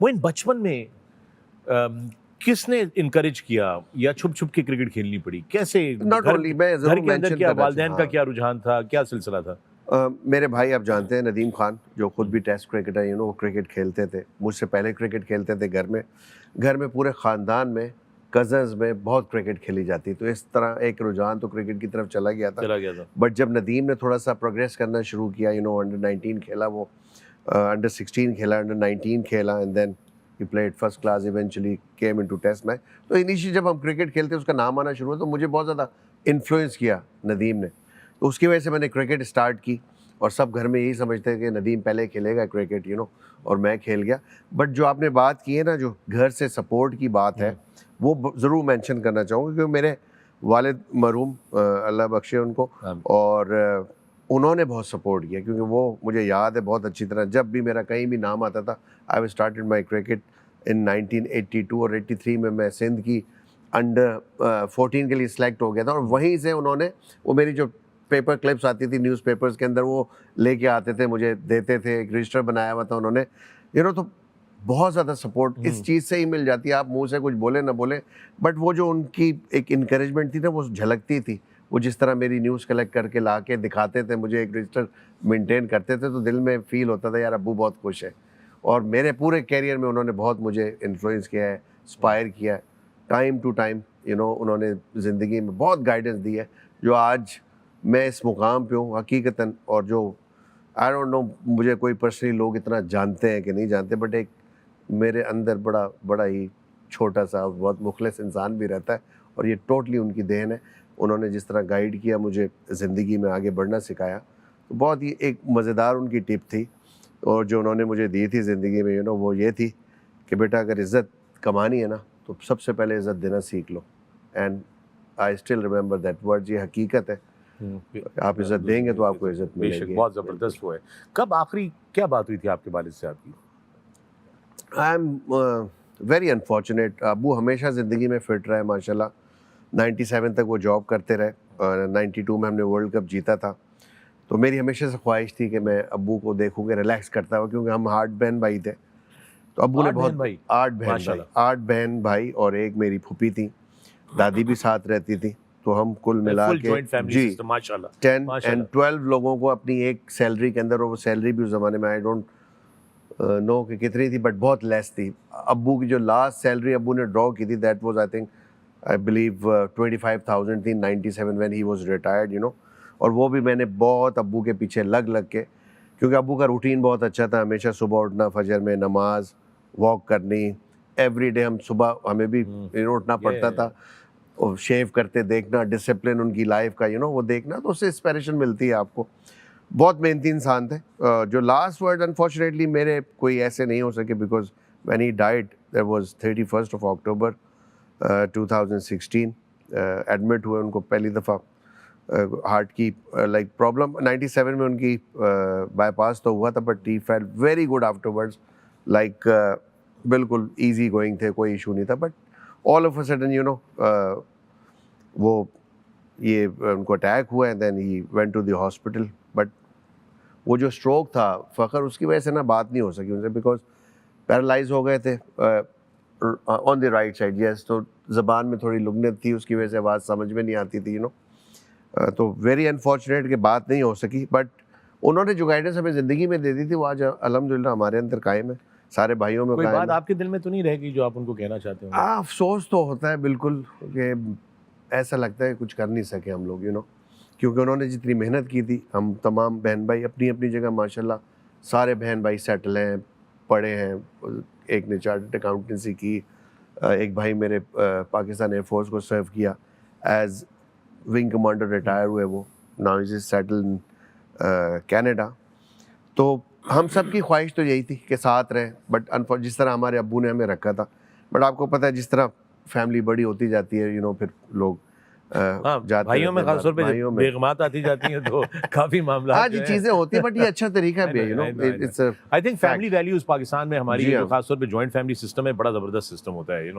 وہ ان بچپن میں کس نے انکریج کیا یا چھپ چھپ کے کرکٹ کھیلنی پڑی؟ کیسے گھر کے اندر کیا والدین کا کیا رجحان تھا، کیا سلسلہ تھا؟ میرے بھائی آپ جانتے ہیں ندیم خان جو خود بھی ٹیسٹ کرکٹر وہ کرکٹ کھیلتے تھے، مجھ سے پہلے کرکٹ کھیلتے تھے گھر میں پورے خاندان میں کزنز میں بہت کرکٹ کھیلی جاتی، تو اس طرح ایک رجحان تو کرکٹ کی طرف چلا گیا تھا. بٹ جب ندیم نے تھوڑا سا پروگریس کرنا شروع کیا انڈر 19 کھیلا، وہ انڈر 16 کھیلا، انڈر 19 کھیلا، اینڈ دین ہی played first class, eventually came into test match. تو انیشلی جب ہم کرکٹ کھیلتے اس کا نام آنا شروع ہوا تو مجھے بہت زیادہ انفلوئنس کیا ندیم نے، تو اس کی وجہ سے میں نے کرکٹ اسٹارٹ کی. اور سب گھر میں یہی سمجھتے ہیں کہ ندیم پہلے کھیلے گا کرکٹ اور میں کھیل گیا. بٹ جو آپ نے بات کی ہے نا، جو گھر سے سپورٹ کی بات ہے، وہ ضرور مینشن کرنا چاہوں گا، کیونکہ میرے والد مرحوم اللہ بخشے ان کو، اور انہوں نے بہت سپورٹ کیا، کیونکہ وہ مجھے یاد ہے بہت اچھی طرح، جب بھی میرا کہیں بھی نام آتا تھا، I have started my cricket in 1982 اور 83 میں سندھ کی انڈر 14 کے لیے سلیکٹ ہو گیا تھا. اور وہیں سے انہوں نے وہ میری جو پیپر کلپس آتی تھی نیوز پیپرز کے اندر، وہ لے کے آتے تھے، مجھے دیتے تھے، ایک رجسٹر بنایا ہوا تھا انہوں نے، تو بہت زیادہ سپورٹ اس چیز سے ہی مل جاتی ہے. آپ منہ سے کچھ بولے نہ بولے، بٹ وہ جو ان کی ایک انکریجمنٹ تھی نا، وہ جھلکتی تھی. وہ جس طرح میری نیوز کلیکٹ کر کے لا کے دکھاتے تھے مجھے، ایک رجسٹر مینٹین کرتے تھے، تو دل میں فیل ہوتا تھا یار ابو بہت خوش ہے. اور میرے پورے کیریئر میں انہوں نے بہت مجھے انفلوئنس کیا ہے، انسپائر کیا ہے، ٹائم ٹو ٹائم انہوں نے زندگی میں بہت گائیڈنس دی ہے، جو آج میں اس مقام پہ ہوں حقیقتاً. اور جو آئی ڈونٹ نو مجھے کوئی پرسنلی لوگ اتنا جانتے ہیں کہ نہیں جانتے، بٹ ایک میرے اندر بڑا ہی چھوٹا سا بہت مخلص انسان بھی رہتا ہے، اور یہ ٹوٹلی ان کی دین ہے. انہوں نے جس طرح گائیڈ کیا مجھے، زندگی میں آگے بڑھنا سکھایا، تو بہت ہی ایک مزیدار ان کی ٹپ تھی. اور جو انہوں نے مجھے دی تھی زندگی میں وہ یہ تھی کہ بیٹا اگر عزت کمانی ہے نا، تو سب سے پہلے عزت دینا سیکھ لو. And I still remember that word. یہ حقیقت ہے، آپ عزت دیں گے تو آپ کو عزت ملے گی. بہت زبردست وہ ہے. کب آخری کیا بات ہوئی تھی آپ کے والد سے آپ کی؟ I am very unfortunate. ابو ہمیشہ زندگی میں فٹ رہے ماشاء اللہ. 97 تک وہ جاب کرتے رہے، اور 92 میں ہم نے ورلڈ کپ جیتا تھا. تو میری ہمیشہ سے خواہش تھی کہ میں ابو کو دیکھوں کہ ریلیکس کرتا ہوا، کیونکہ ہم 8 بہن بھائی تھے. تو ابو نے بہت 8 بہن بھائی اور ایک میری پھوپھی تھی، دادی بھی ساتھ رہتی تھی. تو ہم کل ملا کے 10 and 12 لوگوں کو اپنی ایک سیلری کے اندر، اور وہ سیلری بھی اس زمانے میں آئی ڈونٹ نو کہ کتنی تھی، بٹ بہت لیس تھی. ابو کی جو لاسٹ سیلری ابو نے ڈرا کی تھی، دیٹ واز آئی بلیو 25,000 تھی 97 when he was retired. اور وہ بھی میں نے بہت ابو کے پیچھے لگ کے، کیونکہ ابو کا روٹین بہت اچھا تھا. ہمیشہ صبح اٹھنا، فجر میں نماز، واک کرنی ایوری ڈے. ہم صبح ہمیں بھی اٹھنا پڑتا تھا، اور شیو کرتے دیکھنا، ڈسپلن ان کی لائف کا وہ دیکھنا، تو اس سے انسپائریشن ملتی ہے آپ کو. بہت محنتی انسان تھے. جو لاسٹ ورڈ انفارچونیٹلی میرے کوئی ایسے نہیں ہو سکے، because when he died there was 31st of October 2016. Admit ہوئے ان کو پہلی دفعہ ہارٹ کی لائک پرابلم. 97 میں ان کی بائی پاس تو ہوا تھا، but he felt very good afterwards, like بالکل ایزی گوئنگ تھے، کوئی ایشو نہیں تھا. But all of a sudden وہ یہ ان کو اٹیک ہوا، and then he went to the hospital. But وہ جو اسٹروک تھا فخر، اس کی وجہ سے نا بات نہیں ہو سکی ان سے، بیکاز پیرالائز ہو گئے تھے آن دی رائٹ سائڈ. یس، تو زبان میں تھوڑی لگنت تھی، اس کی وجہ سے آواز سمجھ میں نہیں آتی تھی. تو ویری انفارچونیٹ کہ بات نہیں ہو سکی. بٹ انہوں نے جو گائیڈنس ہمیں زندگی میں دے دی تھی، وہ آج الحمدللہ ہمارے اندر قائم ہے، سارے بھائیوں میں قائم ہے. کوئی بات آپ کے دل میں تو نہیں رہے گی جو آپ ان کو کہنا چاہتے ہو؟ افسوس تو ہوتا ہے بالکل، کہ ایسا لگتا ہے کچھ کر نہیں سکے ہم لوگ، کیونکہ انہوں نے جتنی محنت کی تھی. ہم تمام بہن بھائی اپنی اپنی جگہ ماشاءاللہ سارے بہن بھائی سیٹل ہیں، پڑھے ہیں. ایک نے چارٹرڈ اکاؤنٹنسی کی، ایک بھائی میرے پاکستان ایئر فورس کو سرو کیا ایز ونگ کمانڈر، ریٹائر ہوئے وہ، now is settle in Canada. تو ہم سب کی خواہش تو یہی تھی کہ ساتھ رہیں، بٹ جس طرح ہمارے ابو نے ہمیں رکھا تھا. بٹ آپ کو پتہ ہے جس طرح فیملی بڑی ہوتی جاتی ہے، پھر لوگ بھائیوں میں خاص طور پہ بیگمات آتی جاتی ہیں تو کافی معاملات، ہاں جی چیزیں ہوتی ہیں، بٹ یہ اچھا طریقہ بھی ہے. I think family values Pakistan میں ہماری جو خاص طور پہ جوائنٹ فیملی سسٹم ہے، بڑا زبردست سسٹم ہوتا ہے.